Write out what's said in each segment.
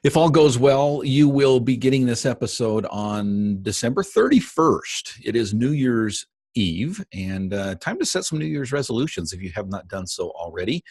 If all goes well, you will be getting this episode on December 31st. It is New Year's Eve, and time to set some New Year's resolutions if you have not done so already.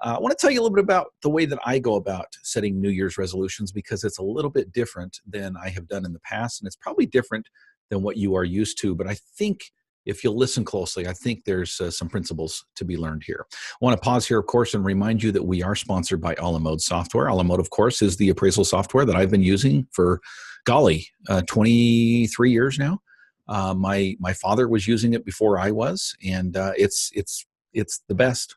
I want to tell you a little bit about the way that I go about setting New Year's resolutions because it's a little bit different than I have done in the past, and it's probably different than what you are used to. But I think if you'll listen closely, I think there's some principles to be learned here. I want to pause here, of course, and remind you that we are sponsored by A la Mode software. A la Mode, of course, is the appraisal software that I've been using for, 23 years now. My father was using it before I was, and it's the best.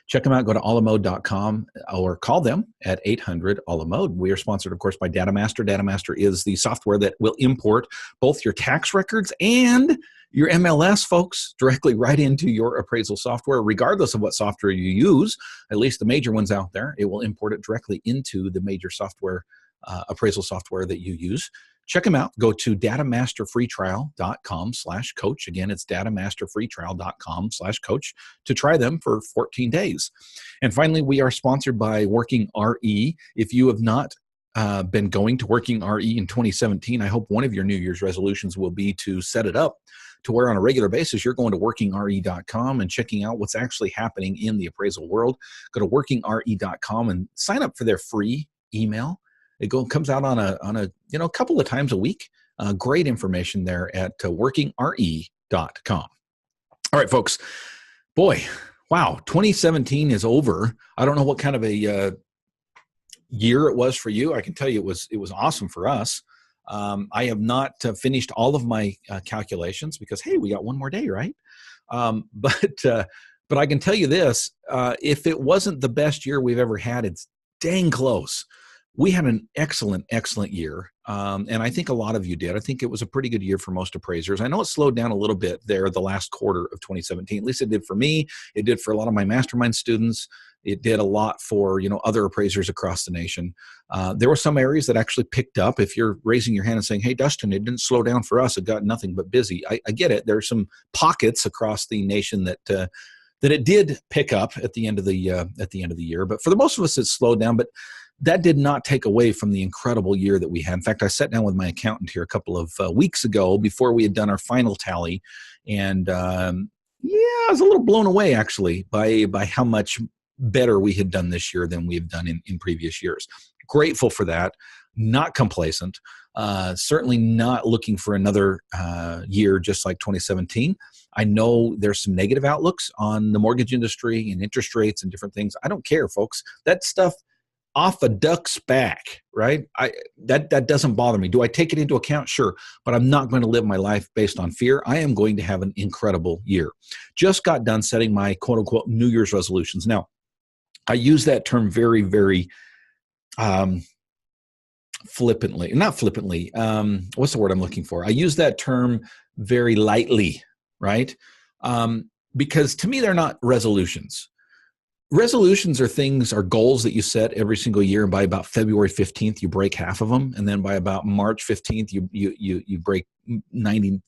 Check them out. Go to alamode.com or call them at 800-ALA-MODE. We are sponsored, of course, by DataMaster. DataMaster is the software that will import both your tax records and your MLS, folks, directly right into your appraisal software, regardless of what software you use, at least the major ones out there. It will import it directly into the major software, appraisal software that you use. Check them out. Go to datamasterfreetrial.com/coach. Again, it's datamasterfreetrial.com/coach to try them for 14 days. And finally, we are sponsored by Working RE. If you have not been going to Working RE in 2017, I hope one of your New Year's resolutions will be to set it up to where on a regular basis you're going to workingre.com and checking out what's actually happening in the appraisal world. Go to workingre.com and sign up for their free email. It comes out on a couple of times a week. Great information there at workingre.com. All right, folks. Boy, wow, 2017 is over. I don't know what kind of a year it was for you. I can tell you it was awesome for us. I have not finished all of my calculations because, hey, we got one more day, right? But I can tell you this, if it wasn't the best year we've ever had, it's dang close. We had an excellent, excellent year, and I think a lot of you did. I think it was a pretty good year for most appraisers. I know it slowed down a little bit there the last quarter of 2017. At least it did for me. It did for a lot of my mastermind students. It did a lot for other appraisers across the nation. There were some areas that actually picked up. If you're raising your hand and saying, "Hey, Dustin, it didn't slow down for us. It got nothing but busy." I get it. There are some pockets across the nation that it did pick up at the end of the year. But for the most of us, it slowed down. But that did not take away from the incredible year that we had. In fact, I sat down with my accountant here a couple of weeks ago before we had done our final tally. And I was a little blown away, actually, by how much better we had done this year than we have done in previous years. Grateful for that. Not complacent. Certainly not looking for another year just like 2017. I know there's some negative outlooks on the mortgage industry and interest rates and different things. I don't care, folks. That stuff off a duck's back, right? That doesn't bother me. Do I take it into account? Sure. But I'm not going to live my life based on fear. I am going to have an incredible year. Just got done setting my quote unquote New Year's resolutions. Now, I use that term very, very flippantly. Not flippantly. What's the word I'm looking for? I use that term very lightly, right? Because to me, they're not resolutions. Resolutions are goals that you set every single year, and by about February 15th, you break half of them, and then by about March 15th, you break 95%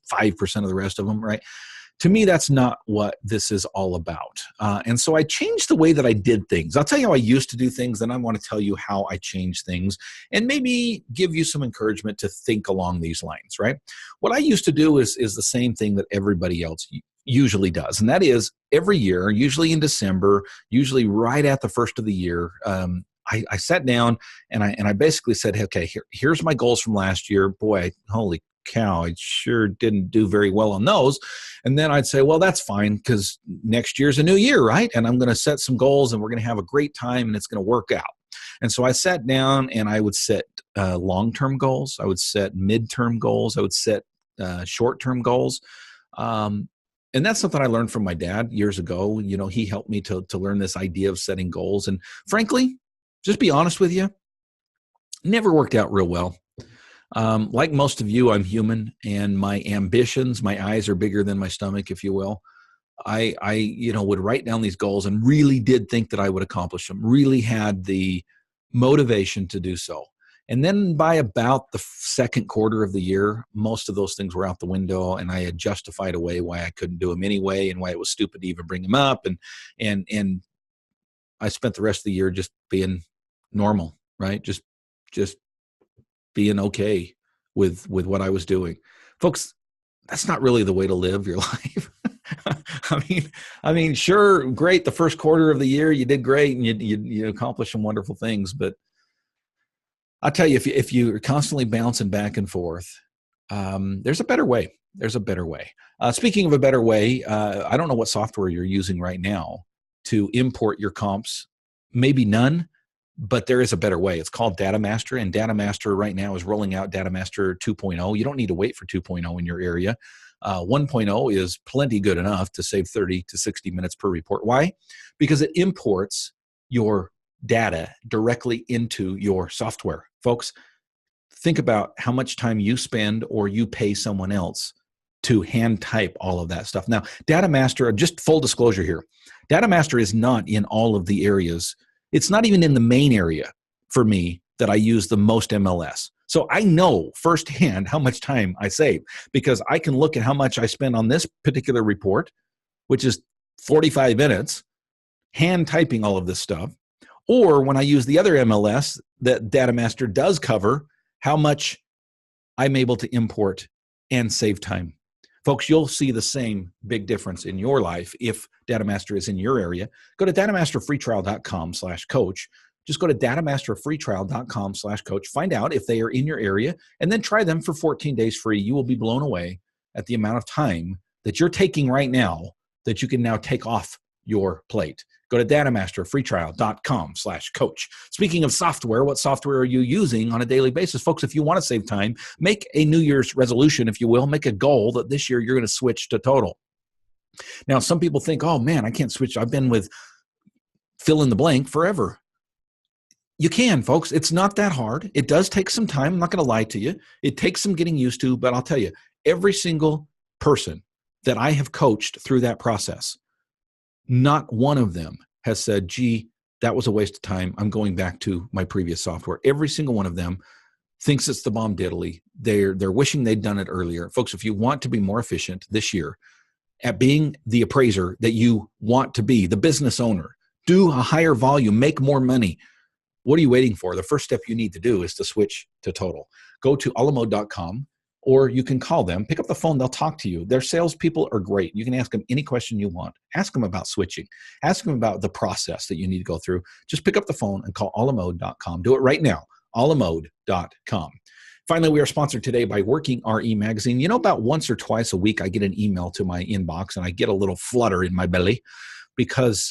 of the rest of them, right? To me, that's not what this is all about. And so I changed the way that I did things. I'll tell you how I used to do things, then I want to tell you how I changed things and maybe give you some encouragement to think along these lines, right? What I used to do is the same thing that everybody else usually does. And that is every year, usually in December, usually right at the first of the year, I sat down and I basically said, okay, here's my goals from last year. Boy, holy cow, I sure didn't do very well on those. And then I'd say, well, that's fine because next year's a new year, right? And I'm going to set some goals and we're going to have a great time and it's going to work out. And so I sat down and I would set long-term goals. I would set midterm goals. I would set short-term goals. And that's something I learned from my dad years ago. He helped me to learn this idea of setting goals. And frankly, just be honest with you, never worked out real well. Like most of you, I'm human, and my ambitions, my eyes are bigger than my stomach, if you will. I would write down these goals and really did think that I would accomplish them, really had the motivation to do so. And then by about the second quarter of the year, most of those things were out the window, and I had justified away why I couldn't do them anyway and why it was stupid to even bring them up. And I spent the rest of the year just being normal, right? Just being okay with what I was doing. Folks, that's not really the way to live your life. I mean, sure, great. The first quarter of the year, you did great and you accomplished some wonderful things. But I'll tell you, if you're constantly bouncing back and forth, there's a better way. There's a better way. Speaking of a better way, I don't know what software you're using right now to import your comps. Maybe none, but there is a better way. It's called Data Master, and Data Master right now is rolling out Data Master 2.0. You don't need to wait for 2.0 in your area. 1.0 is plenty good enough to save 30 to 60 minutes per report. Why? Because it imports your data directly into your software. Folks, think about how much time you spend or you pay someone else to hand type all of that stuff. Now, Data Master, just full disclosure here, Data Master is not in all of the areas. It's not even in the main area for me that I use the most MLS. So I know firsthand how much time I save because I can look at how much I spend on this particular report, which is 45 minutes, hand typing all of this stuff. Or when I use the other MLS that Data Master does cover, how much I'm able to import and save time. Folks, you'll see the same big difference in your life if Data Master is in your area. Go to datamasterfreetrial.com/coach. Just go to datamasterfreetrial.com/coach. Find out if they are in your area and then try them for 14 days free. You will be blown away at the amount of time that you're taking right now that you can now take off your plate. Go to datamasterfreetrial.com/coach. Speaking of software, what software are you using on a daily basis? Folks, if you want to save time, make a New Year's resolution, if you will. Make a goal that this year you're going to switch to Total. Now, some people think, oh man, I can't switch. I've been with fill in the blank forever. You can, folks. It's not that hard. It does take some time. I'm not going to lie to you. It takes some getting used to, but I'll tell you, every single person that I have coached through that process, not one of them has said, gee, that was a waste of time. I'm going back to my previous software. Every single one of them thinks it's the bomb diddly. They're wishing they'd done it earlier. Folks, if you want to be more efficient this year at being the appraiser that you want to be, the business owner, do a higher volume, make more money. What are you waiting for? The first step you need to do is to switch to Total. Go to alamode.com, or you can call them. Pick up the phone. They'll talk to you. Their salespeople are great. You can ask them any question you want. Ask them about switching. Ask them about the process that you need to go through. Just pick up the phone and call alamode.com. Do it right now, alamode.com. Finally, we are sponsored today by Working RE Magazine. You know, about once or twice a week, I get an email to my inbox, and I get a little flutter in my belly because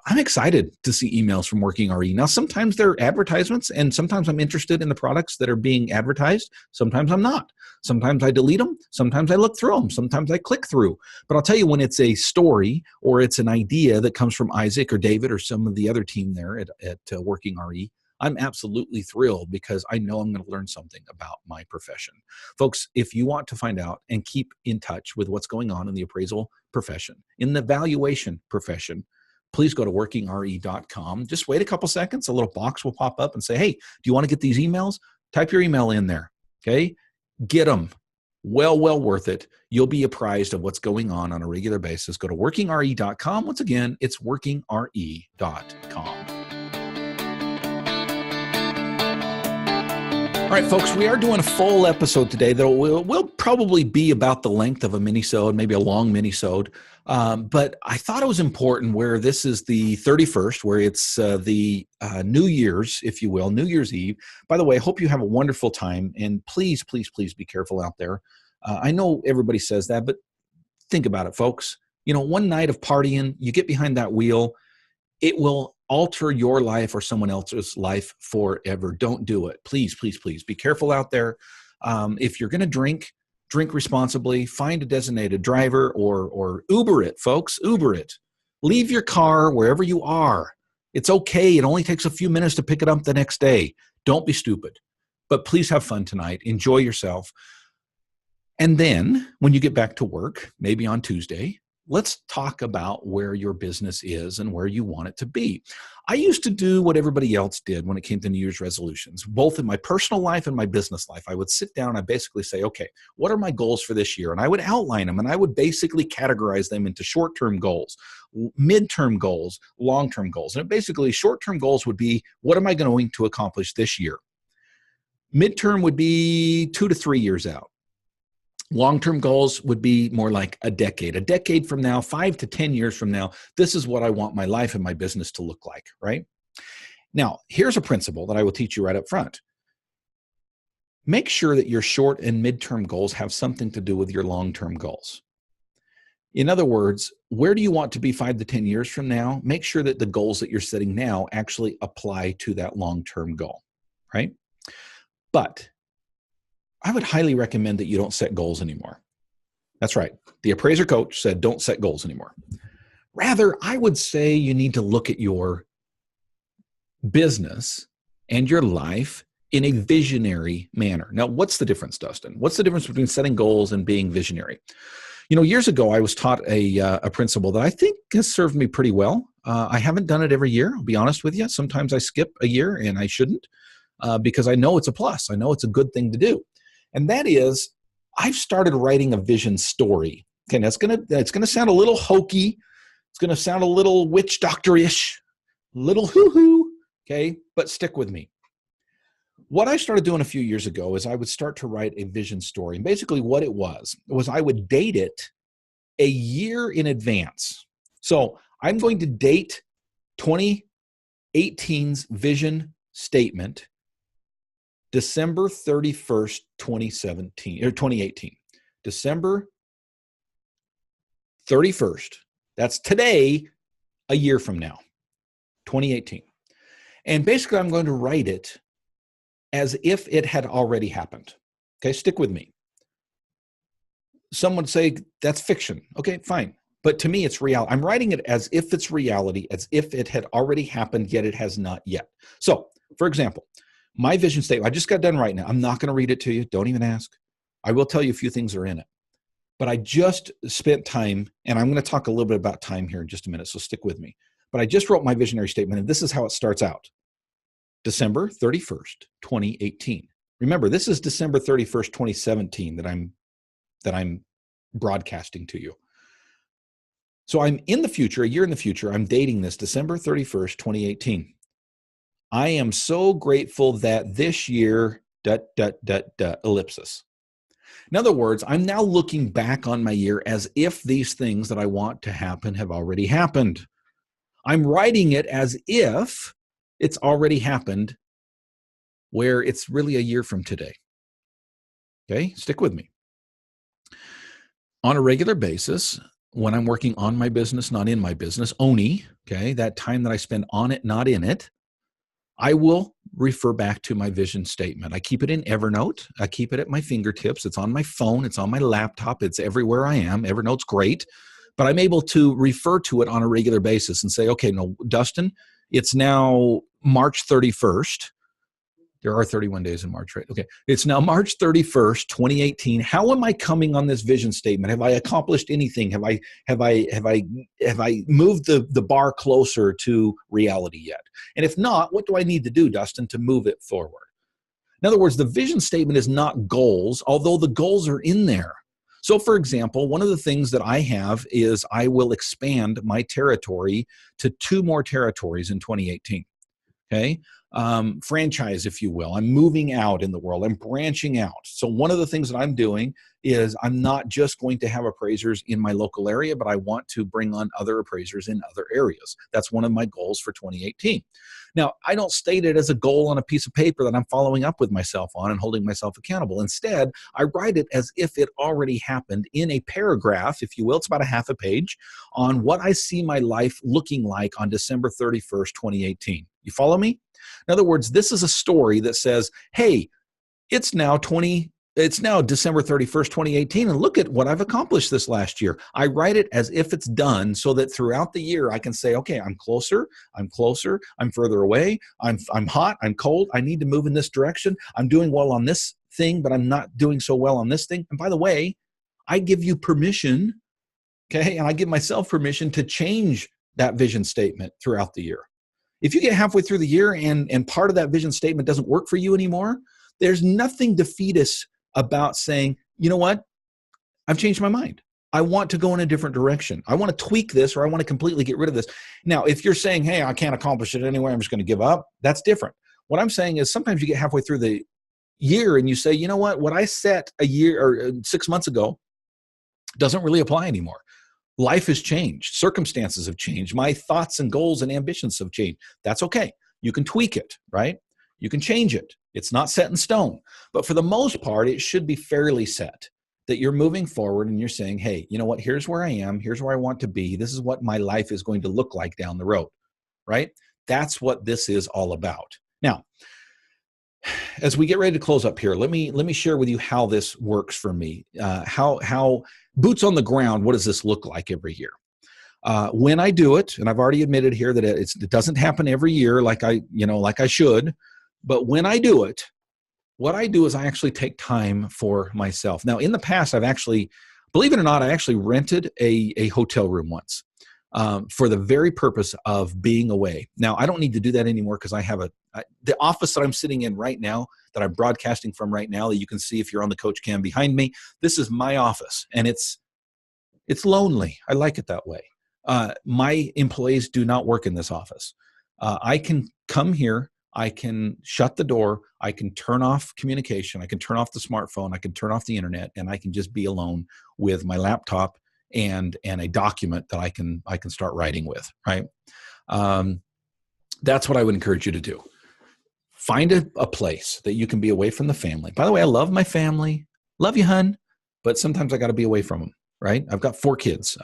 I'm excited to see emails from Working RE. Now, sometimes they're advertisements, and sometimes I'm interested in the products that are being advertised. Sometimes I'm not. Sometimes I delete them. Sometimes I look through them. Sometimes I click through. But I'll tell you, when it's a story or it's an idea that comes from Isaac or David or some of the other team there at Working RE, I'm absolutely thrilled because I know I'm going to learn something about my profession. Folks, if you want to find out and keep in touch with what's going on in the appraisal profession, in the valuation profession, please go to workingre.com. Just wait a couple seconds. A little box will pop up and say, hey, do you want to get these emails? Type your email in there, okay? Get them. Well worth it. You'll be apprised of what's going on a regular basis. Go to workingre.com. Once again, it's workingre.com. All right, folks, we are doing a full episode today that will probably be about the length of a mini-sode, maybe a long mini-sode. But I thought it was important where this is the 31st, where it's the New Year's, if you will, New Year's Eve. By the way, I hope you have a wonderful time. And please, please, please be careful out there. I know everybody says that, but think about it, folks. You know, one night of partying, you get behind that wheel, it will alter your life or someone else's life forever. Don't do it. Please, please, please be careful out there. If you're going to drink responsibly, find a designated driver or Uber it, folks. Uber it. Leave your car wherever you are. It's okay. It only takes a few minutes to pick it up the next day. Don't be stupid. But please have fun tonight. Enjoy yourself. And then when you get back to work, maybe on Tuesday, let's talk about where your business is and where you want it to be. I used to do what everybody else did when it came to New Year's resolutions, both in my personal life and my business life. I would sit down and I basically say, okay, what are my goals for this year? And I would outline them, and I would basically categorize them into short-term goals, mid-term goals, long-term goals. And basically, short-term goals would be, what am I going to accomplish this year? Midterm would be 2 to 3 years out. Long-term goals would be more like a decade. A decade from now, 5 to 10 years from now, this is what I want my life and my business to look like, right? Now, here's a principle that I will teach you right up front. Make sure that your short and midterm goals have something to do with your long-term goals. In other words, where do you want to be 5 to 10 years from now? Make sure that the goals that you're setting now actually apply to that long-term goal, right? But I would highly recommend that you don't set goals anymore. That's right. The appraiser coach said, don't set goals anymore. Rather, I would say you need to look at your business and your life in a visionary manner. Now, what's the difference, Dustin? What's the difference between setting goals and being visionary? You know, years ago, I was taught a principle that I think has served me pretty well. I haven't done it every year, I'll be honest with you. Sometimes I skip a year and I shouldn't because I know it's a plus. I know it's a good thing to do. And that is, I've started writing a vision story. Okay, it's gonna sound a little hokey. It's gonna sound a little witch doctor-ish, little hoo-hoo, okay? But stick with me. What I started doing a few years ago is I would start to write a vision story. And basically what it was I would date it a year in advance. So I'm going to date 2018's vision statement December 31st, 2017 or 2018. December 31st. That's today, a year from now, 2018. And basically I'm going to write it as if it had already happened. Okay, stick with me. Some would say that's fiction. Okay, fine. But to me, it's reality. I'm writing it as if it's reality, as if it had already happened, yet it has not yet. So, for example, my vision statement, I just got done right now. I'm not going to read it to you. Don't even ask. I will tell you a few things are in it. But I just spent time, and I'm going to talk a little bit about time here in just a minute, so stick with me. But I just wrote my visionary statement, and this is how it starts out. December 31st, 2018. Remember, this is December 31st, 2017 that I'm broadcasting to you. So I'm in the future, a year in the future, I'm dating this December 31st, 2018. I am so grateful that this year, ellipsis. In other words, I'm now looking back on my year as if these things that I want to happen have already happened. I'm writing it as if it's already happened, where it's really a year from today. Okay, stick with me. On a regular basis, when I'm working on my business, not in my business, ONI, okay, that time that I spend on it, not in it, I will refer back to my vision statement. I keep it in Evernote. I keep it at my fingertips. It's on my phone. It's on my laptop. It's everywhere I am. Evernote's great. But I'm able to refer to it on a regular basis and say, okay, no, Dustin, it's now March 31st. There are 31 days in March, right? Okay. It's now March 31st, 2018. How am I coming on this vision statement? Have I accomplished anything? Have I moved the bar closer to reality yet? And if not, what do I need to do, Dustin, to move it forward? In other words, the vision statement is not goals, although the goals are in there. So for example, one of the things that I have is I will expand my territory to 2 more territories in 2018. Okay. Franchise, if you will. I'm moving out in the world. I'm branching out. So one of the things that I'm doing is I'm not just going to have appraisers in my local area, but I want to bring on other appraisers in other areas. That's one of my goals for 2018. Now, I don't state it as a goal on a piece of paper that I'm following up with myself on and holding myself accountable. Instead, I write it as if it already happened in a paragraph, if you will. It's about a half a page on what I see my life looking like on December 31st, 2018. You follow me? In other words, this is a story that says, hey, it's now December 31st, 2018, and look at what I've accomplished this last year. I write it as if it's done so that throughout the year I can say, okay, I'm closer, I'm further away, I'm hot, I'm cold, I need to move in this direction, I'm doing well on this thing, but I'm not doing so well on this thing. And by the way, I give you permission, okay, and I give myself permission to change that vision statement throughout the year. If you get halfway through the year and part of that vision statement doesn't work for you anymore, there's nothing defeatist about saying, you know what? I've changed my mind. I want to go in a different direction. I want to tweak this, or I want to completely get rid of this. Now, if you're saying, hey, I can't accomplish it anyway, I'm just going to give up, that's different. What I'm saying is sometimes you get halfway through the year and you say, you know what I set a year or 6 months ago doesn't really apply anymore. Life has changed. Circumstances have changed. My thoughts and goals and ambitions have changed. That's okay. You can tweak it, right? You can change it. It's not set in stone. But for the most part, it should be fairly set, that you're moving forward and you're saying, hey, you know what? Here's where I am. Here's where I want to be. This is what my life is going to look like down the road, right? That's what this is all about. Now, as we get ready to close up here, let me share with you how this works for me. How boots on the ground, what does this look like every year? When I do it, and I've already admitted here that it doesn't happen every year like I should, but when I do it, what I do is I actually take time for myself. Now, in the past, I've actually, believe it or not, I actually rented a hotel room once for the very purpose of being away. Now, I don't need to do that anymore because I have the office that I'm sitting in right now, that I'm broadcasting from right now, that you can see if you're on the coach cam behind me. This is my office, and it's lonely. I like it that way. My employees do not work in this office. I can come here. I can shut the door. I can turn off communication. I can turn off the smartphone. I can turn off the internet, and I can just be alone with my laptop and a document that I can start writing with, right? That's what I would encourage you to do. Find a place that you can be away from the family. By the way, I love my family. Love you, hun. But sometimes I got to be away from them, right? I've got 4 kids.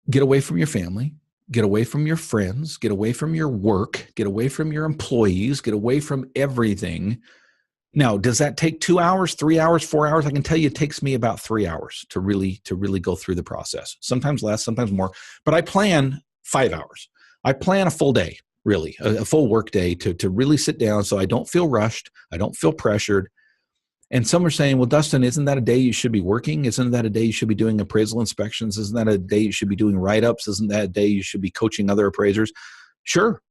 Get away from your family. Get away from your friends. Get away from your work. Get away from your employees. Get away from everything. Now, does that take 2 hours, 3 hours, 4 hours? I can tell you it takes me about 3 hours to really go through the process. Sometimes less, sometimes more. But I plan 5 hours. I plan a full day, really, a full work day to really sit down so I don't feel rushed. I don't feel pressured. And some are saying, well, Dustin, isn't that a day you should be working? Isn't that a day you should be doing appraisal inspections? Isn't that a day you should be doing write-ups? Isn't that a day you should be coaching other appraisers? Sure,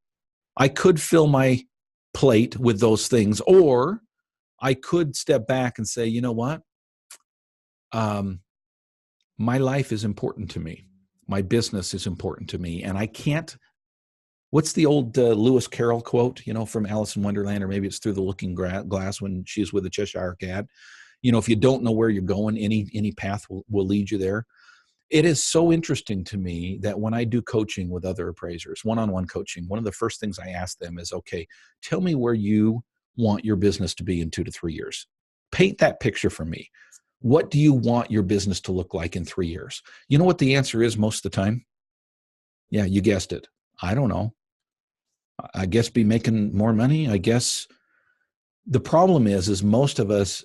I could fill my plate with those things, or I could step back and say, you know what? My life is important to me. My business is important to me. And I can't, what's the old Lewis Carroll quote, from Alice in Wonderland, or maybe it's Through the Looking Glass when she's with the Cheshire Cat. If you don't know where you're going, any path will lead you there. It is so interesting to me that when I do coaching with other appraisers, one-on-one coaching, one of the first things I ask them is, okay, tell me where you want your business to be in 2 to 3 years. Paint that picture for me. What do you want your business to look like in 3 years? You know what the answer is most of the time? Yeah, you guessed it. I don't know. I guess be making more money. I guess the problem is most of us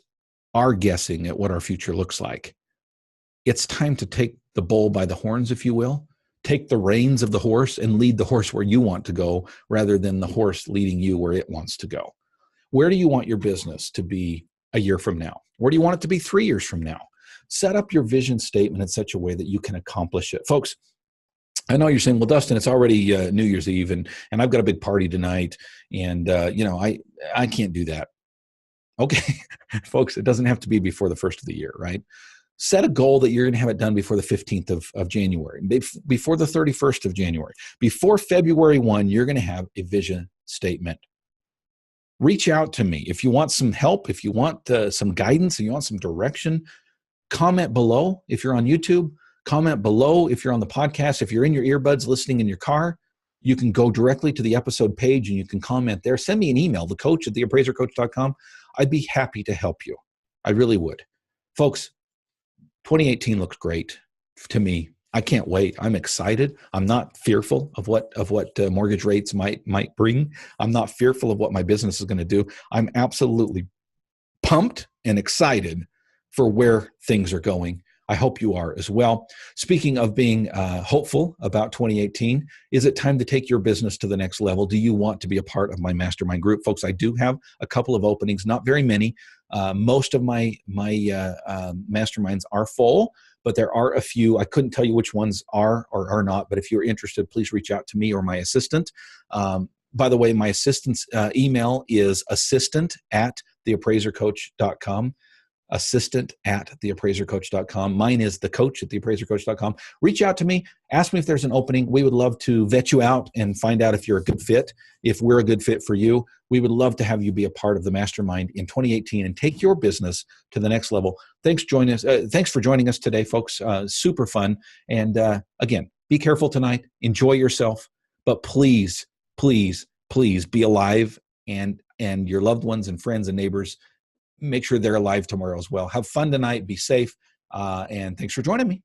are guessing at what our future looks like. It's time to take the bull by the horns, if you will. Take the reins of the horse and lead the horse where you want to go, rather than the horse leading you where it wants to go. Where do you want your business to be a year from now? Where do you want it to be 3 years from now? Set up your vision statement in such a way that you can accomplish it. Folks, I know you're saying, well, Dustin, it's already New Year's Eve and I've got a big party tonight and, I can't do that. Okay, folks, it doesn't have to be before the first of the year, right? Set a goal that you're going to have it done before the 15th of January, before the 31st of January. Before February 1, you're going to have a vision statement. Reach out to me. If you want some help, if you want some guidance, and you want some direction, comment below. If you're on YouTube, comment below. If you're on the podcast, if you're in your earbuds listening in your car, you can go directly to the episode page and you can comment there. Send me an email, thecoach@theappraisercoach.com. I'd be happy to help you. I really would. Folks, 2018 looks great to me. I can't wait. I'm excited. I'm not fearful of what mortgage rates might bring. I'm not fearful of what my business is going to do. I'm absolutely pumped and excited for where things are going. I hope you are as well. Speaking of being hopeful about 2018, is it time to take your business to the next level? Do you want to be a part of my mastermind group? Folks, I do have a couple of openings, not very many. Most of my masterminds are full, but there are a few. I couldn't tell you which ones are or are not, but if you're interested, please reach out to me or my assistant. By the way, my assistant's email is assistant@theappraisercoach.com. assistant@theappraisercoach.com. Mine is thecoach@theappraisercoach.com. Reach out to me. Ask me if there's an opening. We would love to vet you out and find out if you're a good fit, if we're a good fit for you. We would love to have you be a part of the mastermind in 2018 and take your business to the next level. Thanks for joining us today, folks. Super fun. And again, be careful tonight. Enjoy yourself. But please, please, please be alive, and your loved ones and friends and neighbors, make sure they're alive tomorrow as well. Have fun tonight. Be safe. And thanks for joining me.